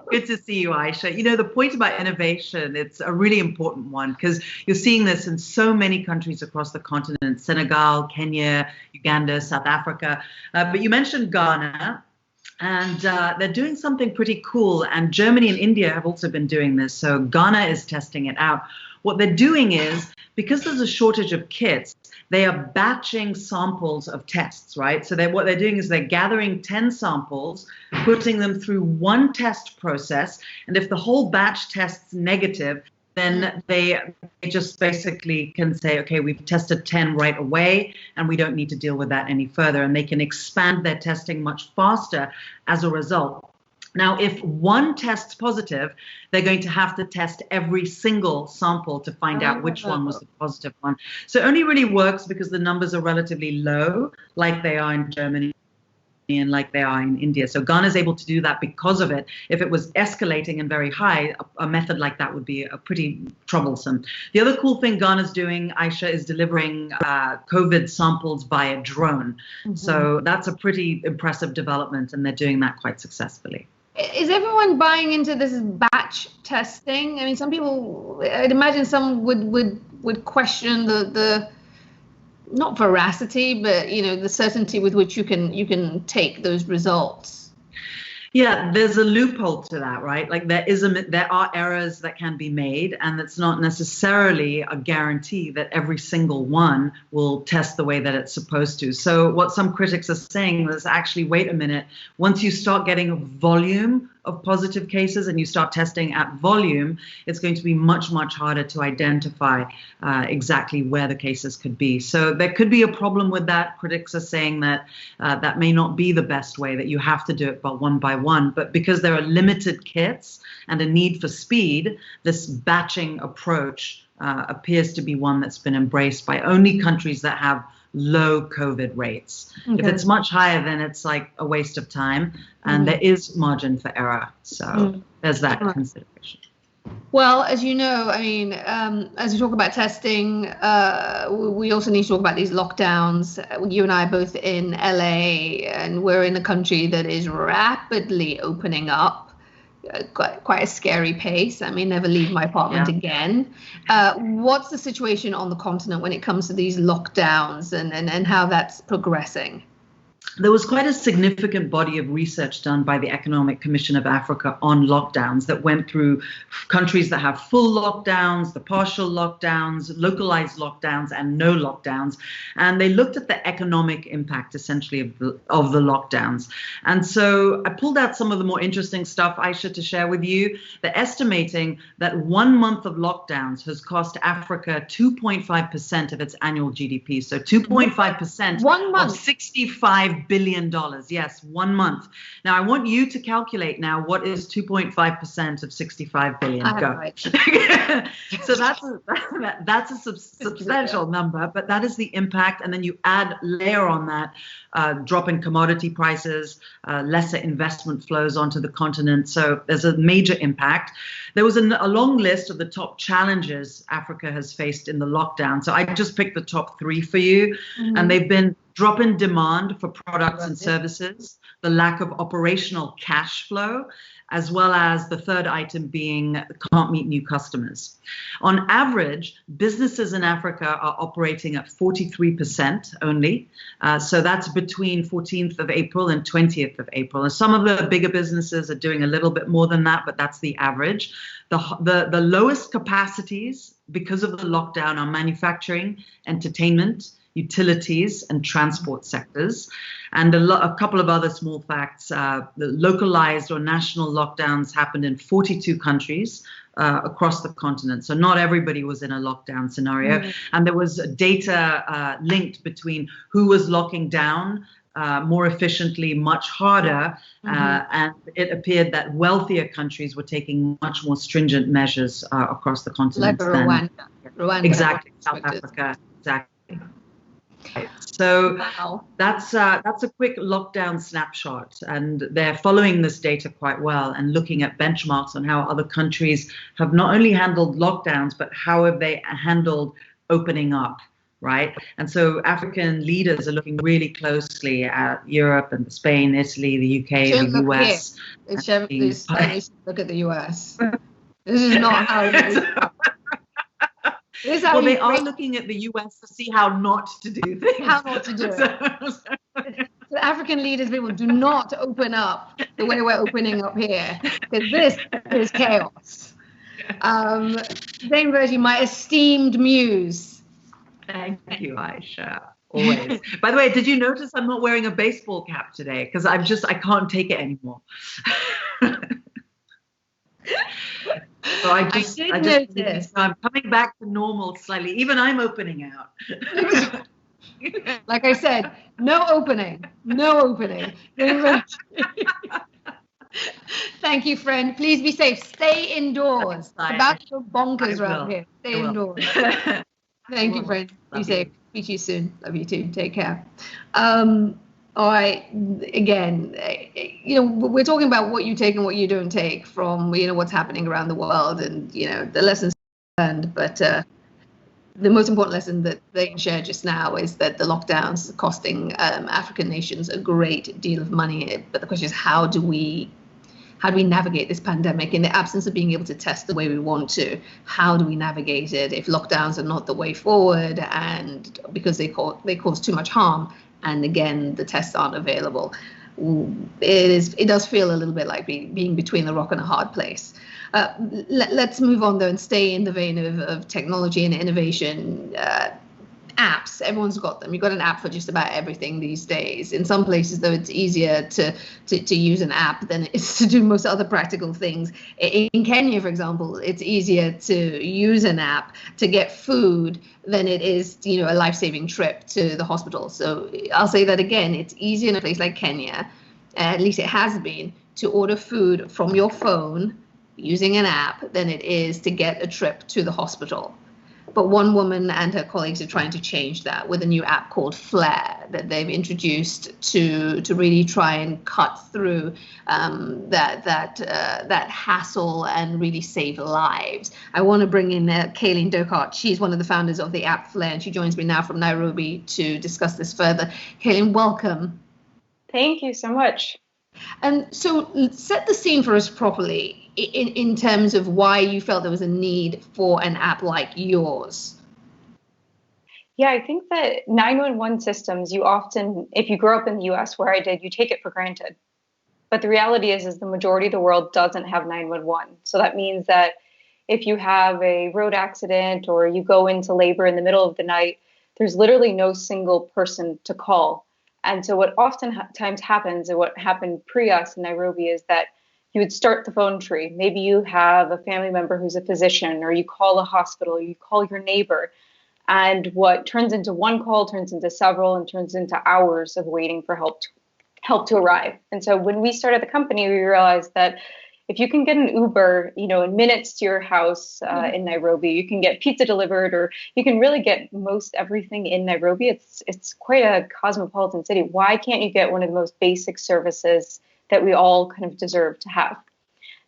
E: Good to see you, Aisha. The point about innovation, it's a really important one because you're seeing this in so many countries across the continent, Senegal, Kenya, Uganda, South Africa. But you mentioned Ghana. And they're doing something pretty cool. And Germany and India have also been doing this. So Ghana is testing it out. What they're doing is, because there's a shortage of kits, they are batching samples of tests, right? So what they're doing is they're gathering 10 samples, putting them through one test process, and if the whole batch tests negative, then they just basically can say, okay, we've tested 10 right away, and we don't need to deal with that any further, and they can expand their testing much faster as a result. Now, if one tests positive, they're going to have to test every single sample to find out which one was the positive one. So it only really works because the numbers are relatively low, like they are in Germany and like they are in India. So Ghana is able to do that because of it. If it was escalating and very high, a method like that would be pretty troublesome. The other cool thing Ghana's doing, Aisha, is delivering COVID samples via drone. So that's a pretty impressive development, and they're doing that quite successfully.
A: Is everyone buying into this batch testing? I mean, some people, I'd imagine some would question the not veracity, but the certainty with which you can take those results.
E: Yeah, there's a loophole to that, right? Like there are errors that can be made, and it's not necessarily a guarantee that every single one will test the way that it's supposed to. So what some critics are saying is actually, wait a minute, once you start getting a volume of positive cases and you start testing at volume, it's going to be much, much harder to identify exactly where the cases could be. So there could be a problem with that. Critics are saying that that may not be the best way, that you have to do it by one. But because there are limited kits and a need for speed, this batching approach appears to be one that's been embraced by only countries that have low COVID rates. Okay. If it's much higher, then it's like a waste of time, and there is margin for error. So there's that consideration.
A: Well, as you know, I mean, as we talk about testing, we also need to talk about these lockdowns. You and I are both in LA, and we're in a country that is rapidly opening up. Quite a scary pace. I may never leave my apartment again. What's the situation on the continent when it comes to these lockdowns and how that's progressing?
E: There was quite a significant body of research done by the Economic Commission of Africa on lockdowns that went through countries that have full lockdowns, the partial lockdowns, localized lockdowns, and no lockdowns. And they looked at the economic impact, essentially, of the lockdowns. And so I pulled out some of the more interesting stuff, Aisha, to share with you. They're estimating that 1 month of lockdowns has cost Africa 2.5% of its annual GDP. So 2.5%
A: 1 month.
E: Of $65 billion. Yes, 1 month. Now I want you to calculate now what is 2.5% of 65 billion. Go. Right. So that's a substantial number, but that is the impact. And then you layer on that drop in commodity prices, lesser investment flows onto the continent. So there's a major impact. There was a long list of the top challenges Africa has faced in the lockdown. So I just picked the top 3 for you, and they've been drop in demand for products and services, the lack of operational cash flow, as well as the third item being can't meet new customers. On average, businesses in Africa are operating at 43% only. So that's between 14th of April and 20th of April. And some of the bigger businesses are doing a little bit more than that, but that's the average. The lowest capacities because of the lockdown are manufacturing, entertainment, utilities, and transport sectors. And a couple of other small facts. The localized or national lockdowns happened in 42 countries across the continent. So not everybody was in a lockdown scenario. And there was data linked between who was locking down more efficiently, much harder. And it appeared that wealthier countries were taking much more stringent measures across the continent.
A: Like Rwanda.
E: Exactly, South Africa, exactly. So that's a quick lockdown snapshot, and they're following this data quite well and looking at benchmarks on how other countries have not only handled lockdowns, but how have they handled opening up, right? And so African leaders are looking really closely at Europe and Spain, Italy, the UK, the US.
A: Look at the US. This is not how it is.
E: Well, they are looking at the US to see how not to do things.
A: How not to do it. So African leaders, people, do not open up the way we're opening up here, because this is chaos. Dame Virgie, my esteemed muse,
E: Thank you, Aisha. Always. By the way, did you notice I'm not wearing a baseball cap today? Because I can't take it anymore. So I just
A: notice.
E: I'm coming back to normal slightly. Even I'm opening out.
A: Like I said, no opening. Thank you, friend. Please be safe. Stay indoors. It's about to go bonkers around here. Stay indoors. Thank you, friend. Be safe. Speak to you soon. Love you too. Take care. All right. Again, we're talking about what you take and what you don't take from, what's happening around the world and, the lessons learned. But the most important lesson that they shared just now is that the lockdowns are costing African nations a great deal of money. But the question is, how do we navigate this pandemic in the absence of being able to test the way we want to? How do we navigate it if lockdowns are not the way forward and because they cause too much harm? And again, the tests aren't available. It does feel a little bit like being between the rock and a hard place. Let's move on though and stay in the vein of technology and innovation. Apps, everyone's got them. You've got an app for just about everything these days. In some places, though, it's easier to use an app than it is to do most other practical things. In Kenya, for example, it's easier to use an app to get food than it is, a life-saving trip to the hospital. So I'll say that again, it's easier in a place like Kenya, at least it has been, to order food from your phone using an app than it is to get a trip to the hospital. But one woman and her colleagues are trying to change that with a new app called Flare that they've introduced to really try and cut through that hassle and really save lives. I want to bring in Kayleen Dokart. She's one of the founders of the app Flare, and she joins me now from Nairobi to discuss this further. Kayleen, welcome.
F: Thank you so much.
A: And so set the scene for us properly in terms of why you felt there was a need for an app like yours.
F: Yeah, I think that 911 systems, you often, if you grow up in the US where I did, you take it for granted. But the reality is the majority of the world doesn't have 911. So that means that if you have a road accident or you go into labor in the middle of the night, there's literally no single person to call. And so what oftentimes happens, and what happened pre-us in Nairobi, is that you would start the phone tree. Maybe you have a family member who's a physician, or you call a hospital, or you call your neighbor. And what turns into one call turns into several and turns into hours of waiting for help to arrive. And so when we started the company, we realized that if you can get an Uber, in minutes to your house in Nairobi, you can get pizza delivered, or you can really get most everything in Nairobi. It's quite a cosmopolitan city. Why can't you get one of the most basic services that we all kind of deserve to have?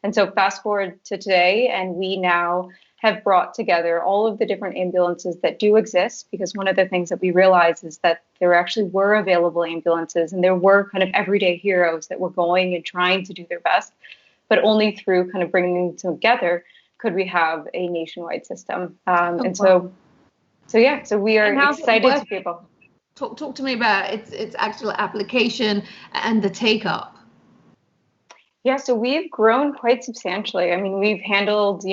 F: And so fast forward to today, and we now have brought together all of the different ambulances that do exist, because one of the things that we realized is that there actually were available ambulances and there were kind of everyday heroes that were going and trying to do their best. But only through kind of bringing them together could we have a nationwide system. So we are excited to be able.
A: Talk to me about its actual application and the take-up.
F: Yeah, so we've grown quite substantially. I mean, we've handled,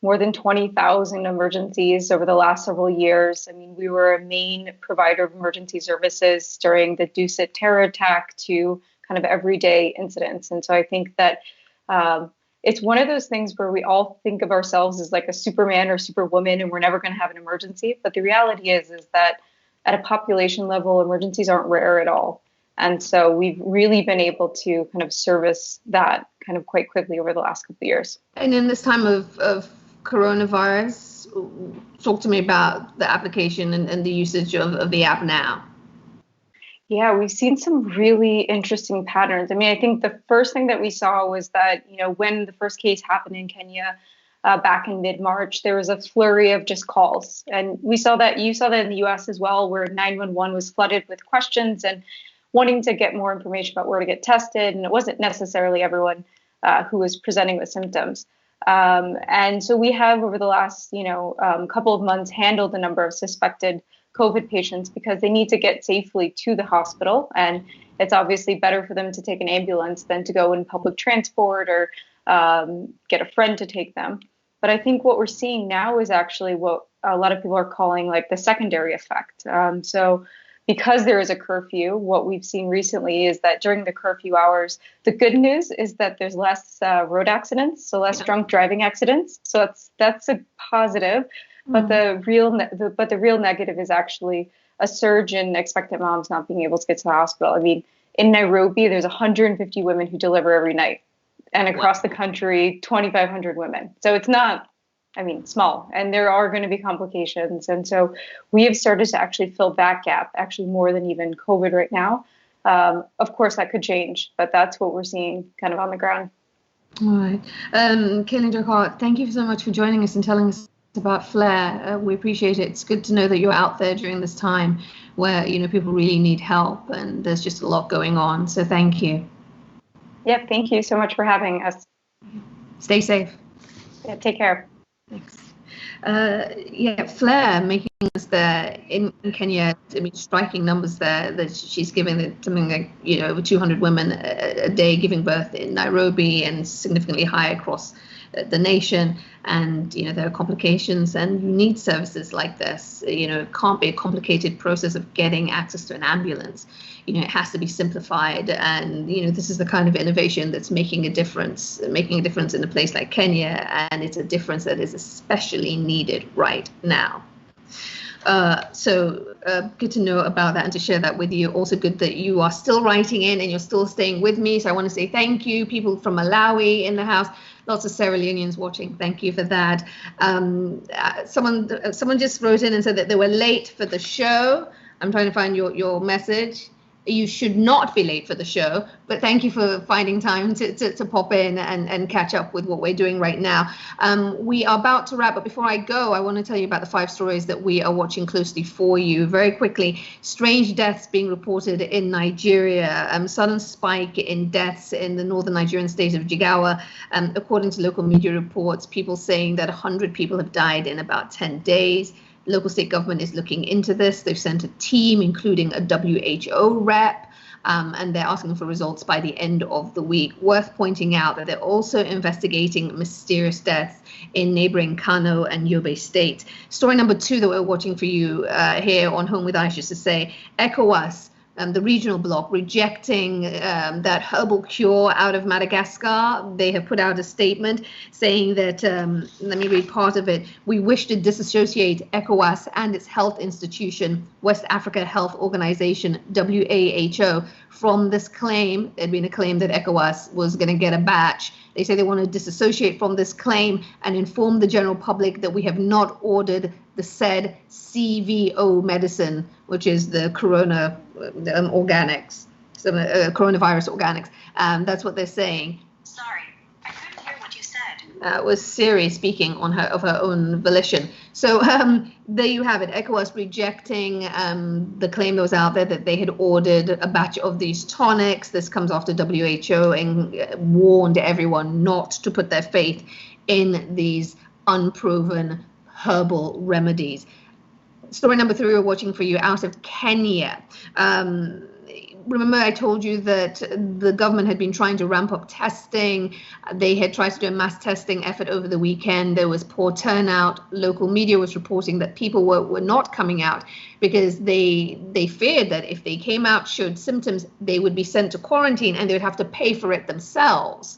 F: more than 20,000 emergencies over the last several years. I mean, we were a main provider of emergency services during the Dusit terror attack to kind of everyday incidents. And so I think that it's one of those things where we all think of ourselves as like a Superman or Superwoman, and we're never going to have an emergency. But the reality is that at a population level, emergencies aren't rare at all. And so we've really been able to kind of service that kind of quite quickly over the last couple of years.
A: And in this time of coronavirus, talk to me about the application and the usage of the app now.
F: Yeah, we've seen some really interesting patterns. I mean, I think the first thing that we saw was that, when the first case happened in Kenya back in mid-March, there was a flurry of just calls. And you saw that in the US as well, where 911 was flooded with questions and wanting to get more information about where to get tested. And it wasn't necessarily everyone who was presenting with symptoms. And so we have, over the last, couple of months, handled a number of suspected COVID patients because they need to get safely to the hospital. And it's obviously better for them to take an ambulance than to go in public transport or get a friend to take them. But I think what we're seeing now is actually what a lot of people are calling like the secondary effect. So because there is a curfew, what we've seen recently is that during the curfew hours, the good news is that there's less road accidents, so less drunk driving accidents. So that's a positive. But the real negative is actually a surge in expectant moms not being able to get to the hospital. I mean, in Nairobi, there's 150 women who deliver every night, and across the country, 2,500 women. So it's not, I mean, small, and there are going to be complications. And so we have started to actually fill that gap, actually more than even COVID right now. Of course, that could change, but that's what we're seeing kind of on the ground.
A: All right. Kaylin Jokar, thank you so much for joining us and telling us about FLARE. We appreciate it. It's good to know that you're out there during this time where, you know, people really need help and there's just a lot going on. So thank you.
F: Yeah, thank you so much for having us.
A: Stay safe.
F: Yeah, take care.
A: Thanks. FLARE making us there in Kenya. I mean, striking numbers there that she's giving something like, you know, over 200 women a day giving birth in Nairobi and significantly higher across the nation. And, you know, there are complications and you need services like this. You know, it can't be a complicated process of getting access to an ambulance. You know, it has to be simplified. And, you know, this is the kind of innovation that's making a difference in a place like Kenya. And it's a difference that is especially needed right now. So good to know about that and to share that with you. Also good that you are still writing in and you're still staying with me. So I want to say thank you. People from Malawi in the house, lots of Sierra Leoneans watching. Thank you for that. Someone just wrote in and said that they were late for the show. I'm trying to find your message. You should not be late for the show, but thank you for finding time to pop in and catch up with what we're doing right now. We are about to wrap, but before I go, I want to tell you about the 5 stories that we are watching closely for you. Very quickly, strange deaths being reported in Nigeria. Sudden spike in deaths in the northern Nigerian state of Jigawa. According to local media reports, people saying that 100 people have died in about 10 days. Local state government is looking into this. They've sent a team, including a WHO rep, and they're asking for results by the end of the week. Worth pointing out that they're also investigating mysterious deaths in neighboring Kano and Yobe state. Story number 2 that we're watching for you here on Home with Isha Sesay, ECOWAS, the regional bloc, rejecting that herbal cure out of Madagascar. They have put out a statement saying that, let me read part of it. We wish to disassociate ECOWAS and its health institution, West Africa Health Organization, WHO, from this claim. There'd been a claim that ECOWAS was going to get a batch. They say they want to disassociate from this claim and inform the general public that we have not ordered the said CVO medicine, which is the coronavirus organics. That's what they're saying. Sorry, I couldn't hear what you said. Was Siri speaking of her own volition. So there you have it. ECOWAS rejecting the claim that was out there that they had ordered a batch of these tonics. This comes after WHO and warned everyone not to put their faith in these unproven herbal remedies. Story number 3 we're watching for you out of Kenya. Remember I told you that the government had been trying to ramp up testing. They had tried to do a mass testing effort over the weekend. There was poor turnout. Local media was reporting that people were not coming out because they feared that if they came out, showed symptoms, they would be sent to quarantine and they would have to pay for it themselves.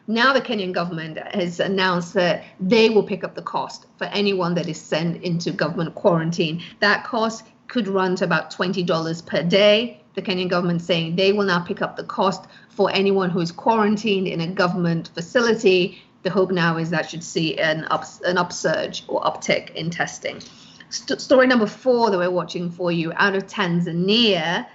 A: Now the Kenyan government has announced that they will pick up the cost for anyone that is sent into government quarantine. That cost could run to about $20 per day. The Kenyan government saying they will now pick up the cost for anyone who is quarantined in a government facility. The hope now is that should see an upsurge or uptick in testing. Story number 4 that we're watching for you out of Tanzania.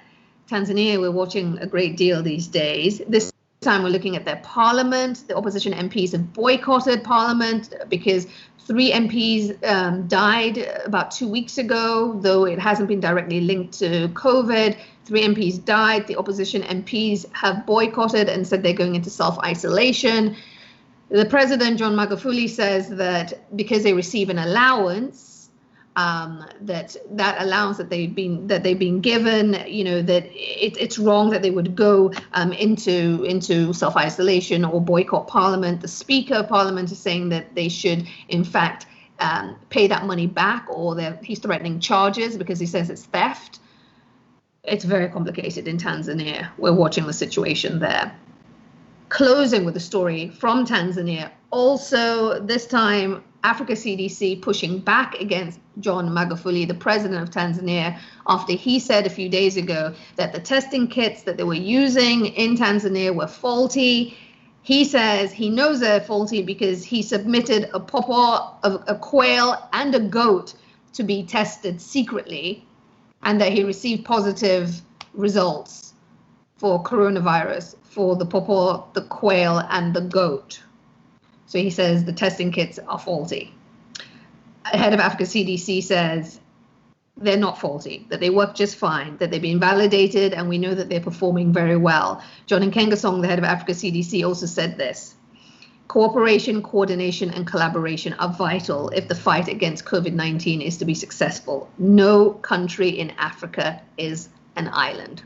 A: Tanzania, we're watching a great deal these days. This time we're looking at their parliament. The opposition MPs have boycotted parliament because 3 MPs died about 2 weeks ago, though it hasn't been directly linked to COVID. 3 MPs died. The opposition MPs have boycotted and said they're going into self-isolation. The president, John Magufuli, says that because they receive an allowance, that allowance that they've been given, you know, that it's wrong that they would go into self-isolation or boycott parliament. The speaker of parliament is saying that they should in fact pay that money back, or he's threatening charges because he says it's theft. It's very complicated in Tanzania. We're watching the situation there. Closing with a story from Tanzania. Also, this time, Africa CDC pushing back against John Magufuli, the president of Tanzania, after he said a few days ago that the testing kits that they were using in Tanzania were faulty. He says he knows they're faulty because he submitted a pawpaw, a quail, and a goat to be tested secretly, and that he received positive results for coronavirus for the pawpaw, the quail, and the goat. So he says the testing kits are faulty. The head of Africa CDC says they're not faulty, that they work just fine, that they've been validated, and we know that they're performing very well. John Nkengasong, the head of Africa CDC, also said this: cooperation, coordination, and collaboration are vital if the fight against COVID-19 is to be successful. No country in Africa is an island.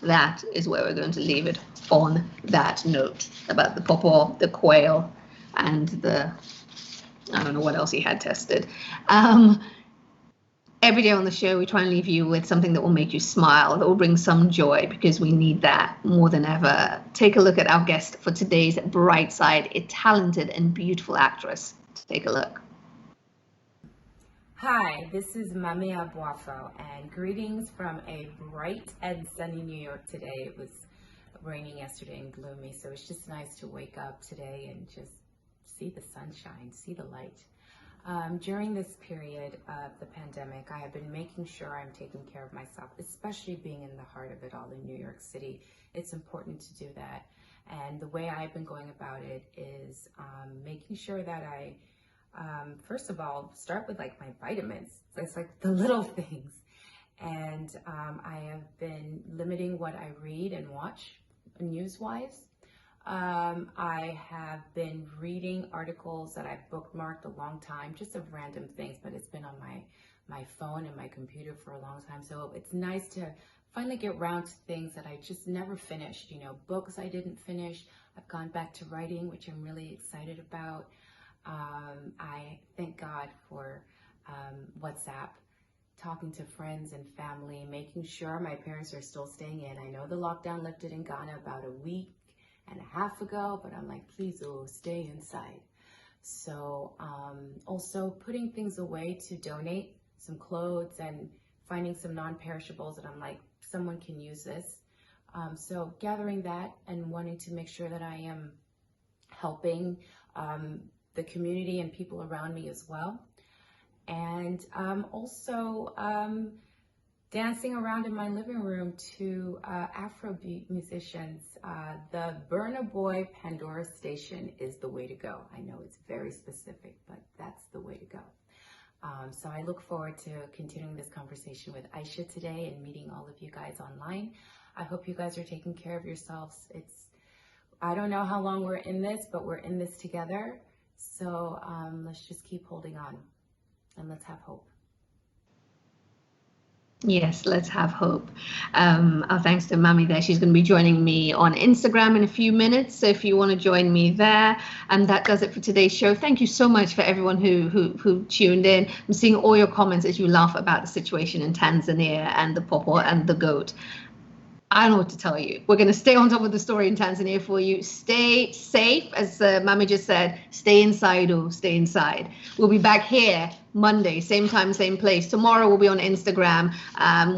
A: That is where we're going to leave it, on that note about the pawpaw, the quail, and I don't know what else he had tested. Every day on the show, we try and leave you with something that will make you smile, that will bring some joy, because we need that more than ever. Take a look at our guest for today's Bright Side, a talented and beautiful actress. Take a look.
G: Hi, this is Mame Abuafo, and greetings from a bright and sunny New York today. It was raining yesterday and gloomy, so it's just nice to wake up today and just see the sunshine, see the light. During this period of the pandemic, I have been making sure I'm taking care of myself, especially being in the heart of it all in New York City. It's important to do that. And the way I've been going about it is making sure that I, first of all, start with like my vitamins. It's like the little things. And I have been limiting what I read and watch news-wise. I have been reading articles that I've bookmarked a long time, just of random things, but it's been on my phone and my computer for a long time. So it's nice to finally get around to things that I just never finished. You know, books I didn't finish. I've gone back to writing, which I'm really excited about. I thank God for WhatsApp, talking to friends and family, making sure my parents are still staying in. I know the lockdown lifted in Ghana about a week and a half ago, but I'm like, please, stay inside. So also putting things away to donate, some clothes and finding some non-perishables that I'm like, someone can use this. So gathering that and wanting to make sure that I am helping the community and people around me as well. And also dancing around in my living room to Afrobeat musicians. The Burna Boy Pandora Station is the way to go. I know it's very specific, but that's the way to go. So I look forward to continuing this conversation with Isha today and meeting all of you guys online. I hope you guys are taking care of yourselves. I don't know how long we're in this, but we're in this together. So let's just keep holding on and let's have hope.
A: Yes, let's have hope. Our thanks to Mami there. She's going to be joining me on Instagram in a few minutes. So if you want to join me there, and that does it for today's show. Thank you so much for everyone who tuned in. I'm seeing all your comments as you laugh about the situation in Tanzania and the pawpaw and the goat. I don't know what to tell you. We're going to stay on top of the story in Tanzania for you. Stay safe, as Mami just said. Stay inside, stay inside. We'll be back here Monday, same time, same place. Tomorrow we'll be on Instagram.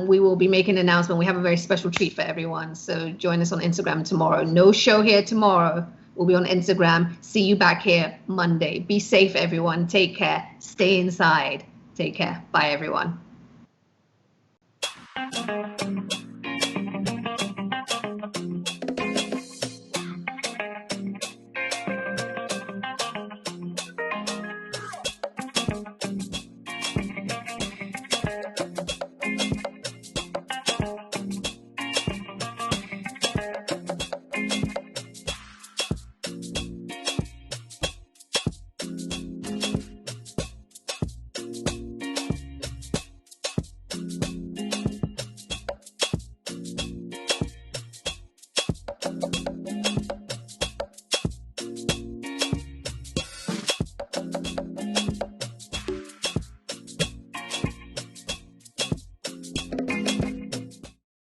A: We will be making an announcement. We have a very special treat for everyone. So join us on Instagram tomorrow. No show here tomorrow. We'll be on Instagram. See you back here Monday. Be safe, everyone. Take care. Stay inside. Take care. Bye, everyone.